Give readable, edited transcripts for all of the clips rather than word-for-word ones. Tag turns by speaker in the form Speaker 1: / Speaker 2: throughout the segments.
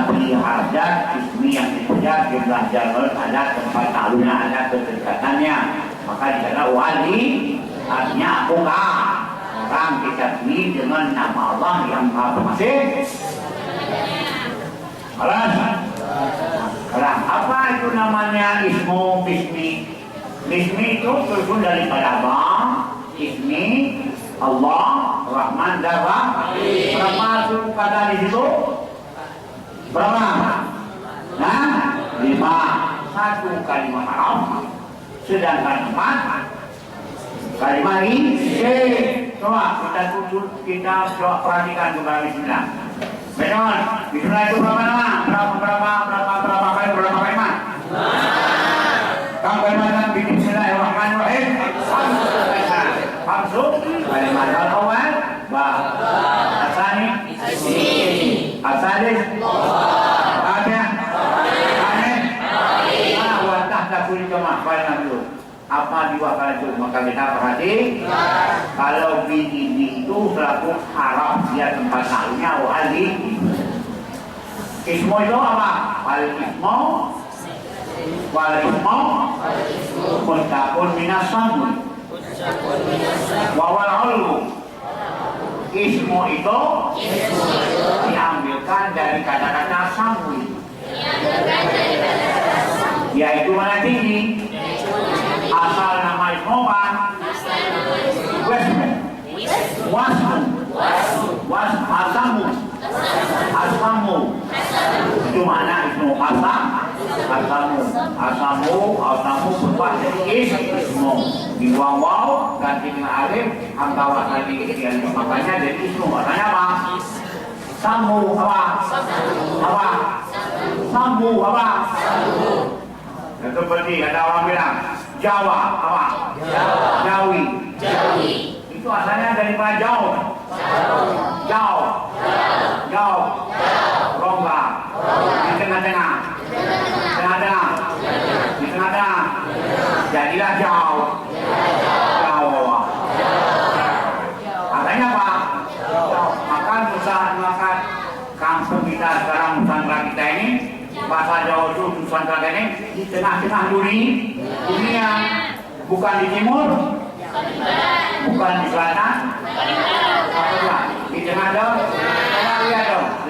Speaker 1: Nabi ada ismi yang dipuja jumlah jalur ada tempat talunya ada kedekatannya, maka dikata wali artinya apakah orang ditasmi dengan nama Allah yang maha pengasih. Kelas apa itu namanya ismu bismi? Bismi itu tersusun daripada apa? Ismi Allah Rahman dan Rahim. Berapa suku kata di situ? Berapa? Nah, 5. 1 kalimat Arab, sedangkan 4 kalimat ini. Coba kita coba perhatikan kembali Bismillah. Benar, Bismillah itu berapa nama? Berapa kalimat? Kamu kalimat Bismillahirrahmanirrahim. Hamzah kalimat al-awwal ba asani asadis ada wa tahta kulli jamaah dulu. Apa diwakil itu? Maka kita perhati kalau ini itu selaku harap dia tempat tahunya wali. Ismu itu apa? Wal ismu muntaqun minasan wawal ulu. Ismu itu diambilkan dari kata-kata samwi, yaitu mana tinggi. Asal nama ismu apa? Asamu. Itu mana ismu asamu berubah jadi ismu. Di waw ganti dengan alif, hamzah tadi makanya jadi ismu. Maknanya apa? Samu apa? Samu apa? Itu seperti ada orang bilang Jawa apa? Jawi. Itu asalnya dari jauh. Rongga. Di tengah-tengah. Di tengah-tengah. Jadilah jauh. Artinya apa? Maka kampung kita sekarang Nusantara kita ini, bahasa Jawa itu Nusantara ini di tengah-tengah dunia, bukan di timur, bukan di selatan, di tengah dong.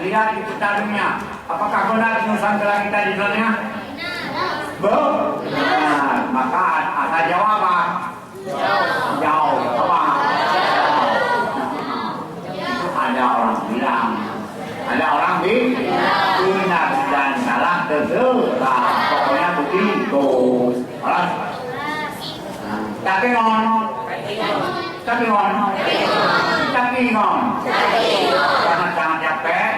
Speaker 1: Lihat di peta dunia, apakah benar Nusantara kita di tengah? Benar. Maka asal Jawa apa? Jauh. Apa? Ada orang bilang, benar dan salah terserah. Pokoknya begitu. Tapi non. Karena sangat capek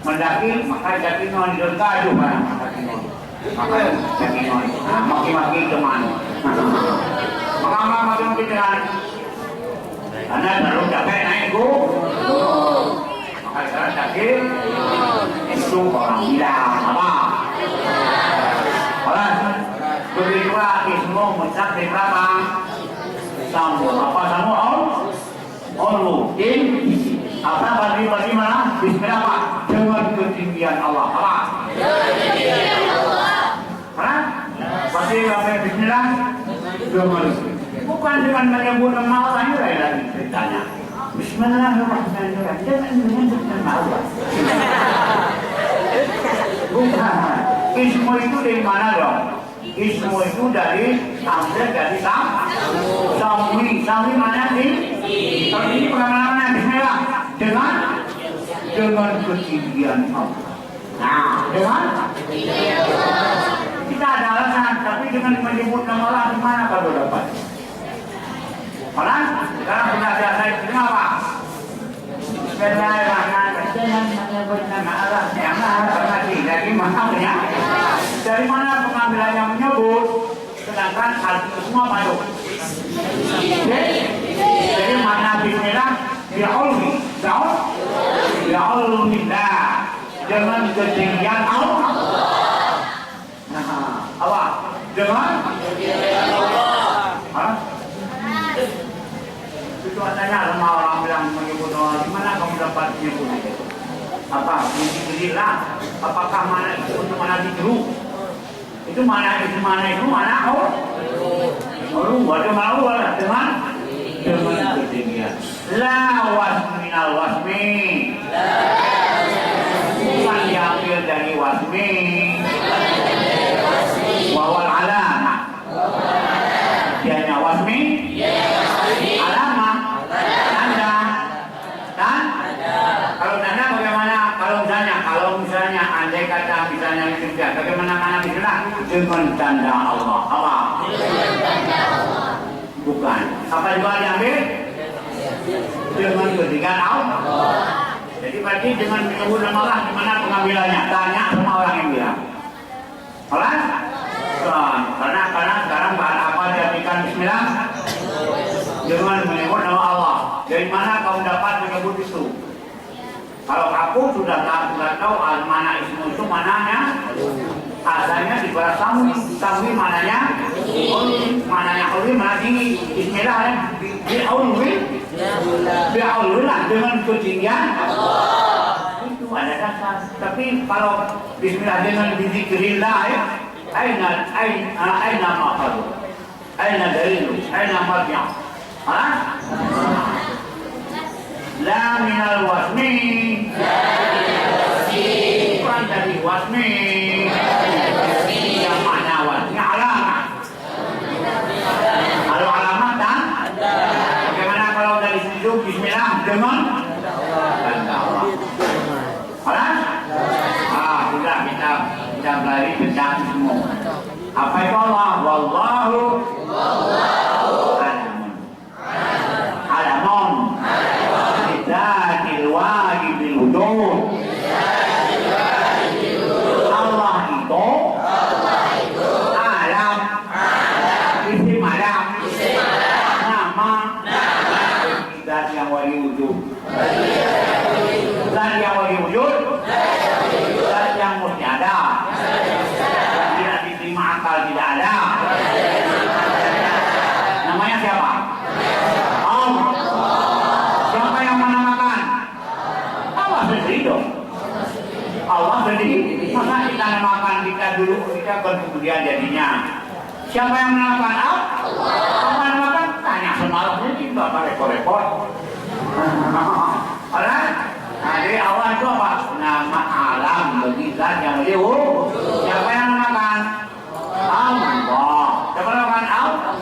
Speaker 1: mendaki, maka jaki non direngkaju kan. Maka jaki non. Maki-maki teman. Maka maki-maki teman. Karena terlalu capek naik gunung. Maka sekarang jaki itu orang bilang apa? Begitulah ismu mencapai berapa? Samu. Apa samu? Olu. Apa bagi mana? Bismillah apa? Dengan ketinggian Allah. Apa? Hah? Pasti apa Bismillah? Bukan dengan menyebut nama Allah itu lagi ceritanya. Bismillahirrahmanirrahim. Jangan menyebut nama Allah. Bukan. Ismu itu dari mana dong? Ismu itu ambil dari Samwi mana sih? Kalau ini pengambilannya Bismillah dengan ketinggian Allah. Nah, dengan kita ada alasan, tapi dengan menyebut nama Allah di mana kalau dapat? Malah sekarang sudah biasa itu apa? Bismillahirrahmanirrahim. Jangan menyebut nama Allah yang maha pengasih. Jadi maksudnya dari mana pengambilan yang menyebut, sedangkan arti semua padu. Jadi makna Bismillah bi'ulmillah dengan ketinggian Allah. Nah, apa? Dengan ketinggian Allah. Itu artinya orang bilang menyebut Allah. Di mana kamu dapat menyebut itu? apa bismillah, apakah mana itu untuk mana dulu? Itu mana oh waduh mau dengan ketinggian. La wasminal wasmi, bukan diambil dari wasmi, wawal alamah, dianya wasmi, alamah, tanda, dan kalau tanda bagaimana? Kalau misalnya andai kata misalnya bagaimana misalnya dengan tanda Allah, apa? Bukan. Apa juga diambil? Dengan ketinggian Allah. Jadi berarti dengan menyebut nama Allah di mana pengambilannya? Tanya sama orang yang bilang. Orang? Karena sekarang bahan apa diartikan Bismillah? Dengan menyebut nama Allah. Dari mana kamu dapat menyebut itu? Kalau aku sudah tahu mana ismu itu mananya, asalnya di barat samwi mananya, mananya auli mana tinggi, Bismillah di auli lah dengan ketinggian. Itu ada dasar. Tapi kalau Bismillah dengan bizikrillah, aina maqalu, aina dalilu, aina marja'. La minal wasmi, bukan dari wasmi, yang mana wasmi alamat. Kalau alamat dan bagaimana kalau dari situ Bismillah dengan tanda Allah. Sudah kita pelajari tentang semua. Apa itu Allah? Wallahu alamun. Zatil wajibil wujud. Allah itu alam, isim alam, nama, zat yang wali wujud, zat yang wali wujud, zat yang mesti ada, tidak diterima akal tidak ada. Namanya siapa? Allah. Siapa yang menamakan? Allah sendiri dong. Allah sendiri. Masa kita namakan kita dulu, kita kemudian jadinya. Siapa yang menamakan? Allah. Siapa yang menamakan? Tanya semalam ini bapak repot-repot. Alright? Jadi Allah itu apa? Nama alam bagi zat yang liu. Siapa yang menamakan? Allah. Siapa yang menamakan? Allah.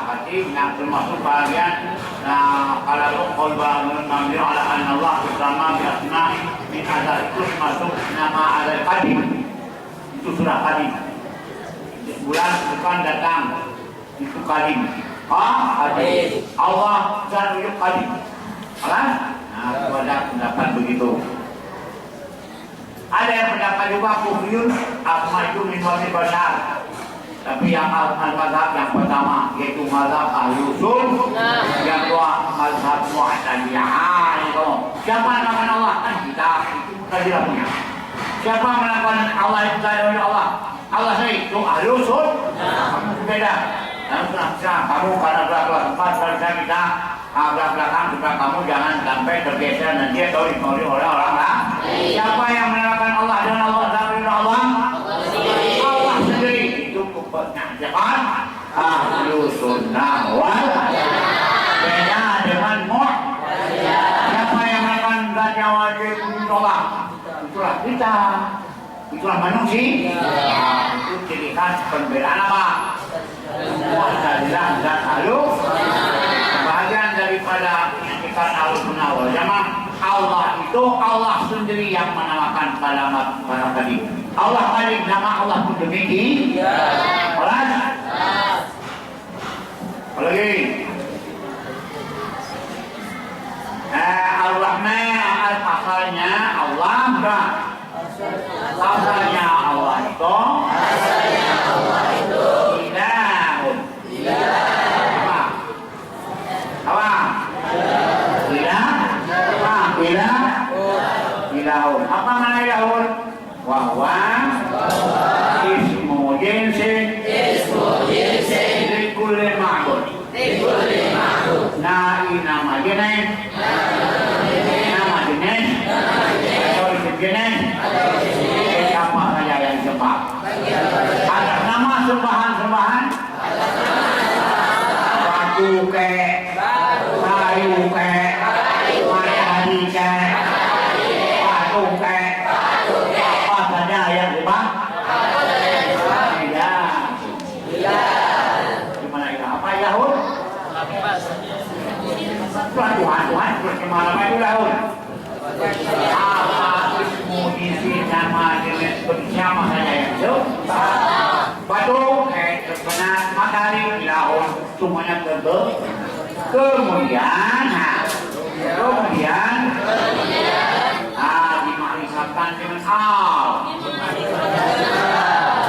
Speaker 1: Berarti yang termasuk bagian. Kalau korban mengambil ala Allah bersama biasma min azal itu masuk nama azal qadim, itu surah qadim. Bulan depan datang itu qadim. Qadim. Allah dan wujud qadim. Nah, ada pendapat begitu. Ada yang pendapat juga kufriyun asma itu min wajib besar. Tapi yang al-mazhab yang pertama yaitu mazhab ahli usul, yang kedua mazhab mu'taziliyah. Siapa yang mengatakan Allah? Kan kita itu mu'tazilah punya. Siapa yang mengatakan Allah itu dari Allah? Allah saya itu ahli usul. Beda. Dan kamu karena belakang tempat kerja kita belakang juga kamu jangan sampai tergeser nanti atau dipengaruhi oleh orang lain. Siapa yang mengatakan Allah dan Allah dari Allah? Allah sendiri. Jangan ahlu sunnah wal beda dengan siapa yang melakukan zat wajib Allah? Itulah kita, itulah manusia. Itu ciri khas pembelaan apa? Mu'tazilah dan ahlu. Bagian daripada hakikat ahlu sunnah wal jamaah, Allah itu Allah sendiri yang menamakan kalimat tadi. Allah paling nama Allah pun demikian. Alright? Apalagi? Ar-Rahman asalnya Allah enggak? Asalnya Allah itu ilahun. Apa? Ilahun. Apa makna ilahun? Wahwa ismu jinsin likulli ma'bud. Nama jenis apa? Atas nama sembahan-sembahan batu ke, kayu ke, matahari ke, batu ke, apa saja yang disembah? Gimana itu? Apa Yahud? Tuhan bagaimana itu Yahud? Apa ismu isi nama jenis bersama saja itu? Batu, sebenarnya matahari Yahud semuanya tebal. Kemudian dimaksudkan dengan al.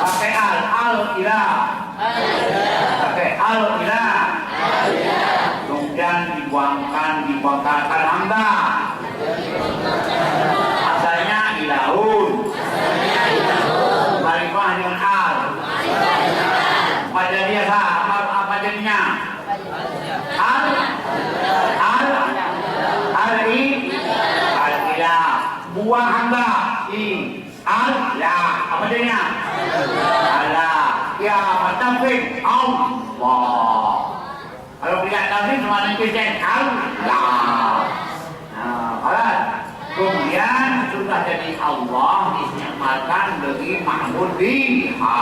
Speaker 1: Pakai al-ilah. Pakai al-ilah. Kemudian dibangkakan hamzah. Asalnya ilahun. Marifah dengan al. Apa jadinya sah? Apa jadinya? Al-ilah. Buang hamzah. Al-la. Apa jadinya? Allah. Ya, matafik Allah. Kalau tidak tafik cuma nanti Allah. Nah, kemudian sudah jadi Allah dinyatakan bagi ma'bud biha.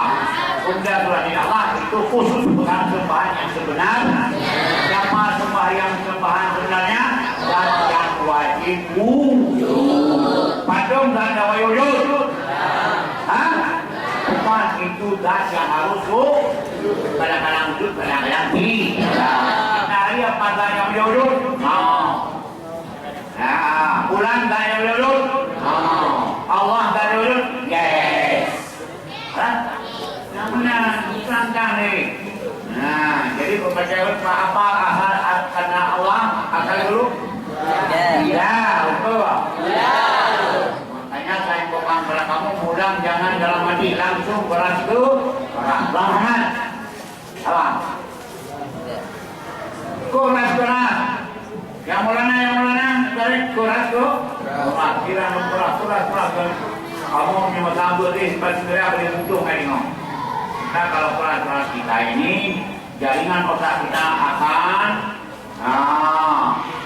Speaker 1: Kemudian sudah jadi Allah itu khusus bukan sembahan yang sebenar. Siapa sembahyang sembahan sebenarnya dan yang wajib wujud. Padung dan dawa wujud. Hah? Bukan itu gas yang harus wujud. Kadang-kadang wujud, kadang-kadang tidak. Kita lihat pada yang wujud. Nah, bulan dari wujud. Allah dari wujud. Yes. Namanya disangka nih. Nah, jadi kepercayaan apa asal karena Allah asal dulu? Ya, betul. Makanya saya bukan kepada kamu mudah jangan dalam hati langsung beras itu Rahman. Apa? Kuras. Yang mulanya dari kuras tuh. Kira kuras. Kamu cuma sambut di sebenarnya boleh butuh kayak ini. Nah kalau kuras kita ini jaringan otak kita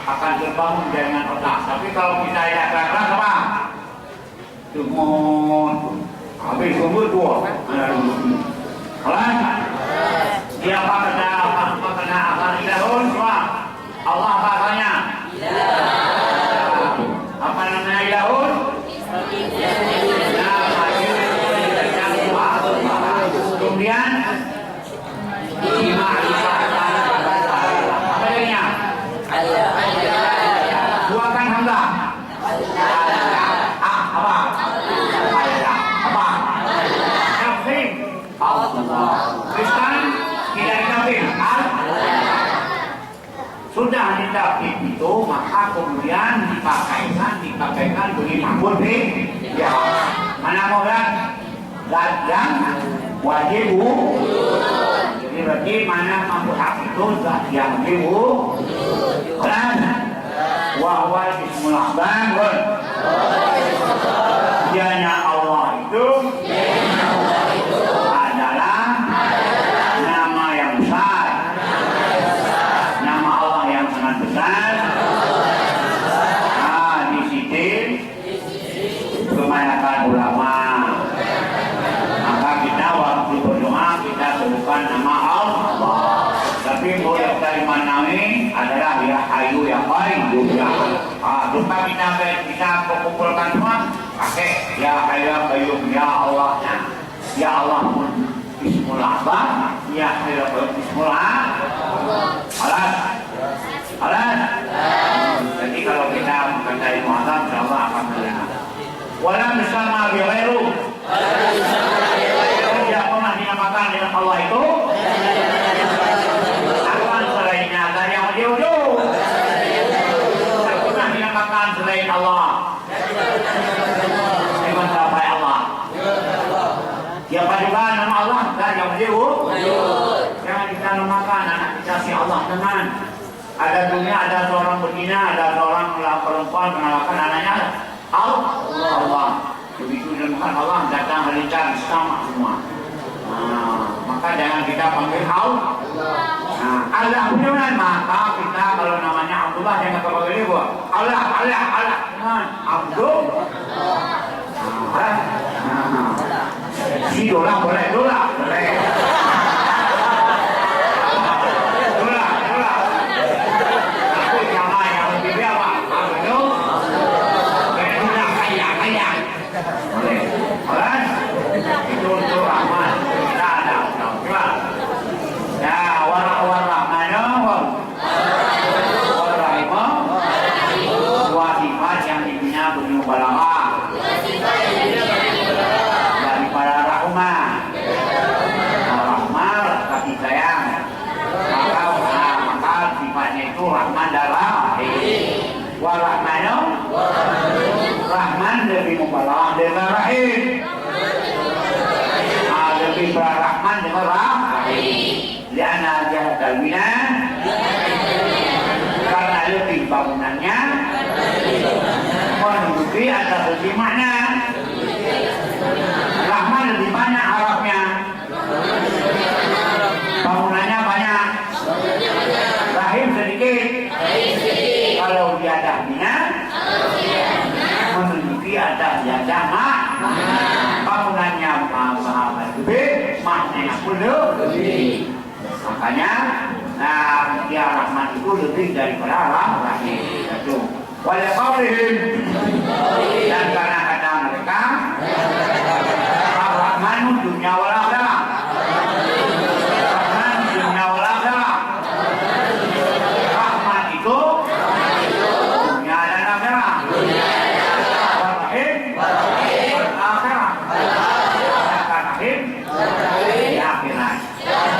Speaker 1: akan terbangun jaringan otak. Tapi kalau kita tidak keras apa? Tumun. Habis kumpul dua. Kalau dia apa kena akan ilahun semua. Allah bahasanya. Apa namanya ilahun? Kemudian apa jadinya? Buangkan hamzah. Apa? Kafir. Allah. Kristen tidak kafir. Sudah ditafsir itu maka kemudian dipakaikan bagi ma'bud ya. Mana mau dan yang wajib. Jadi berarti mana ma'bud itu zat yang wajib. Kan? Wa ismul azam. Dianya Allah itu adalah nama yang besar. Nama Allah yang sangat besar. Di sini kebanyakan ulama. Maka kita waktu berdoa kita sebutkan nama Allah. Tapi boleh dari manawi adalah ya Hayyu ya Qayyum ya. Lupa kita kumpulkan semua pakai ya Hayyu ya Qayyum ya Allah. Ya Allah pun Ismul Azam, ya Hayyu ya Qayyum Ismul Alas. Jadi kalau kita mengenai Muhammad, insyaallah akan melihat. Walam bersama biwairu. Tidak pernah dinamakan dengan Allah itu. Akan selainnya dari yang wujud. Tidak pernah dinamakan selain Allah. Dengan sampai Allah. Siapa juga nama Allah dari yang wujud. Jangan kita namakan anak kita si Allah dengan. Ada dunia, ada seorang berzina, ada seorang perempuan menamakan anaknya Allah. Begitu dengan firman Allah datang rencana sama semua. Maka jangan kita panggil Allah benar, maka kita kalau namanya Abdullah jangan panggil dia Allah Abdul. Si dola boleh. Tapi nama yang lebih apa? Abdul. Kaya. Boleh. Itu untuk Rahman. Tidak ada. Ya, sifat yang intinya berupa balagha daripada rahmah, kasih sayang. Maka sifatnya itu rahman darah. Rahman lebih mubalagha dengan rahim. Lebih berrahman dengan rahim. Liana jahadal minan, karena lebih bangunannya menutupi atas lebih makna. Rahman lebih banyak harapnya, bangunannya banyak. Rahim sedikit. Kalau dia ada minat menutupi atas dia bangunannya lebih, maknanya pun lebih. Makanya dia Rahman itu lebih daripada Rahim. Wala qaulihim, dan karena kata mereka Ar-Rahmanu dunya wal akhirah. Rahman dunya wal akhirah. Rahman itu dunya dan akhirat. Rahim wal akhirah. Rahim di akhirat.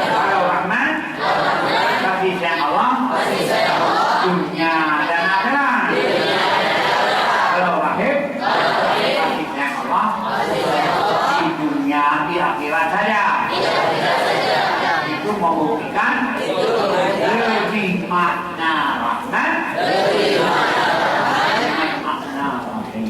Speaker 1: Kalau Rahman kasih sayang Allah dunia dan akhirat. Kalau Rahim kasih sayang Allah di dunia di akhirat saja. Itu membuktikan lebih makna Rahman, lebih makna Rahim.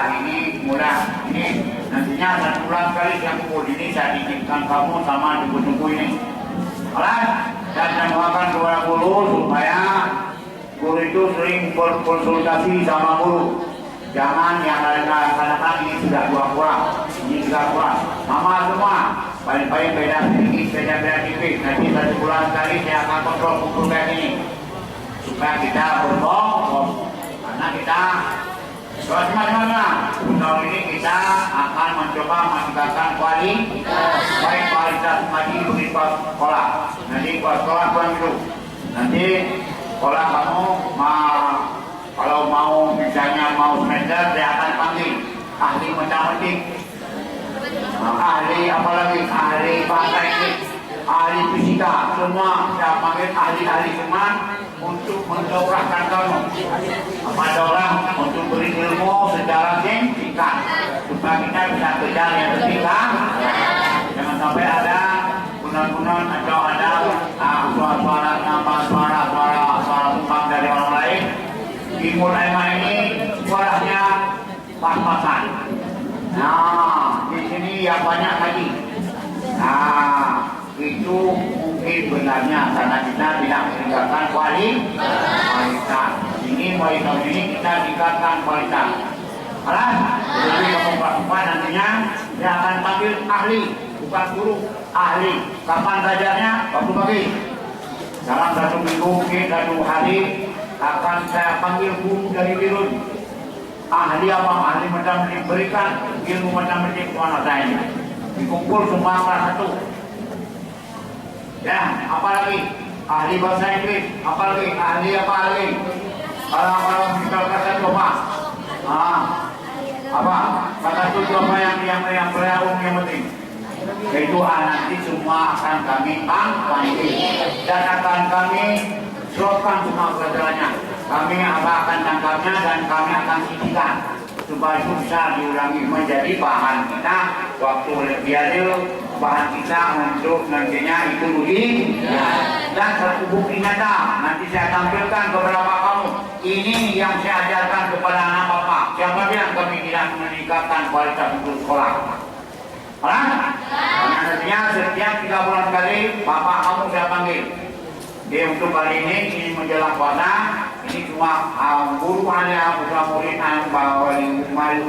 Speaker 1: Ini mudah. Ini nantinya satu bulan kali yang kumpul ini saya titipkan kamu sama buku-buku ini. Dan saya doakan kepada guru supaya guru itu sering berkonsultasi sama guru. Jangan yang kadang-kadang ini sudah 2 kurang, ini 3 kurang. Mama semua paling-paling beda sedikit, beda tipis. Nanti 1 bulan sekali saya akan kontrol kumpul kayak ini supaya kita berbohong. Karena kita mana tahun ini kita akan mencoba meningkatkan kualitas ngaji di sekolah. Nanti sekolah kurang itu. Nanti sekolah kamu kalau mau misalnya mau semester saya akan panggil ahli matematik, ahli apalagi ahli bahasa Inggris, ahli fisika, semua saya panggil ahli semua untuk mendorongkan kamu kepada orang untuk beri ilmu secara singkat supaya kita bisa kejar yang ketiga. Jangan sampai ada gunan-gunan atau ada suara tumpang dari orang lain. Di Mulaima ini suaranya pas-pasan. Nah, di sini yang banyak lagi. Nah, itu mungkin benarnya karena kita tidak meningkatkan kualitas. Ini mulai tahun ini kita tingkatkan kualitas. Jadi kamu pasukan nantinya dia akan panggil ahli, bukan guru, ahli. Kapan belajarnya? Waktu pagi. Dalam 1 minggu mungkin 1 hari akan saya panggil guru dari Birun. Ahli apa? Ahli matematik, berikan ilmu matematik kepada saya ini. Dikumpul semua kelas 1. Ya, apalagi ahli bahasa Inggris, apalagi ahli apa lagi? Kalau kita kata coba, apa? Kata coba yang berarung yang penting. Yaitu nanti semua akan kami panggil dan akan kami serahkan semua pelajarannya. Kami akan tangkapnya dan kami akan sisihkan supaya bisa diulangi menjadi bahan kita waktu Olimpiade bahan kita untuk nantinya itu uji. Dan satu bukti nyata nanti saya tampilkan beberapa kamu. Ini yang saya ajarkan kepada anak bapak. Siapa bilang kami tidak meningkatkan kualitas untuk sekolah? Karena nantinya setiap 3 bulan sekali bapak kamu saya panggil. Dia untuk kali ini menjelang puasa. Ini cuma guru hanya putra murid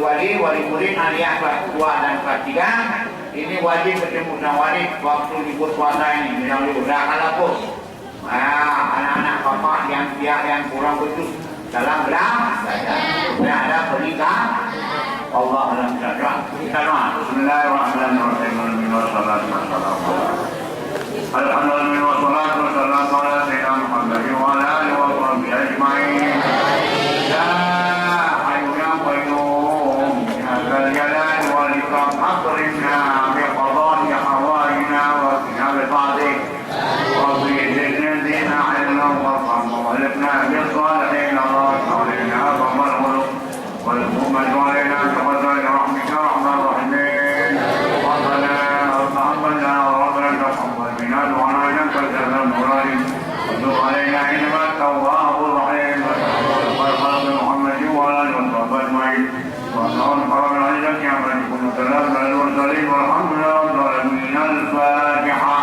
Speaker 1: wali murid alias kelas 2 dan kelas 3. Ini wajib bertemu sama wali waktu libur puasa ini. Yang libur dah kalapus. Anak-anak bapak yang kurang betul dalam belajar ada pernikahan. Allah dalam belajar. Kita doa. Bismillahirrahmanirrahim. Alhamdulillah wassalatu wassalamu ala sayyidina Muhammadin wa ala alihi wa sahbihi ajma'in. Ya hayyu ya qayyum ya dzal jalali wal ikram akrimna bi qada'i hawaina wa qina bi fadlik wa bi idhnika ilma wa fahma wa alifna bil salihin wa salihin wa marhum wal mu'min wa lana tawakkal rahmika rahman rahimin wa qala rabbana وعلينا كالجزاء المرائم وتب علينا إنما التواب الرحيم وصلى محمد وعلى آله وصحبه أجمعين وأنهم حرم عليك يا من يكون سلام على المرسلين والحمد لله رب العالمين. الفاتحة.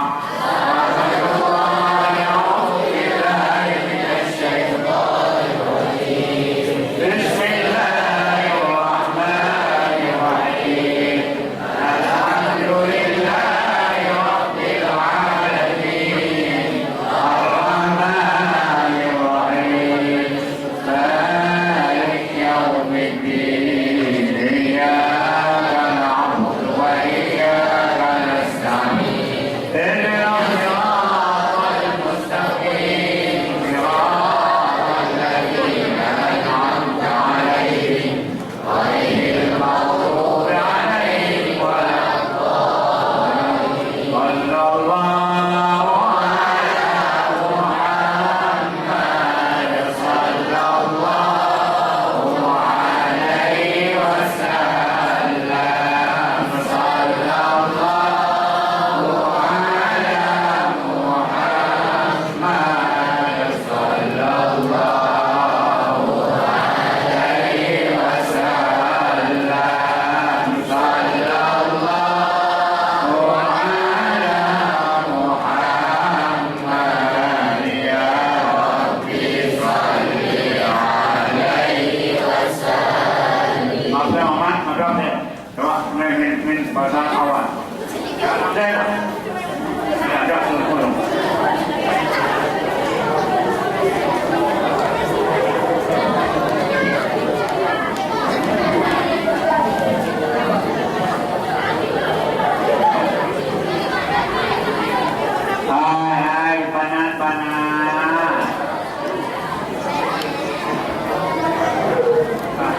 Speaker 1: Hai panas-panas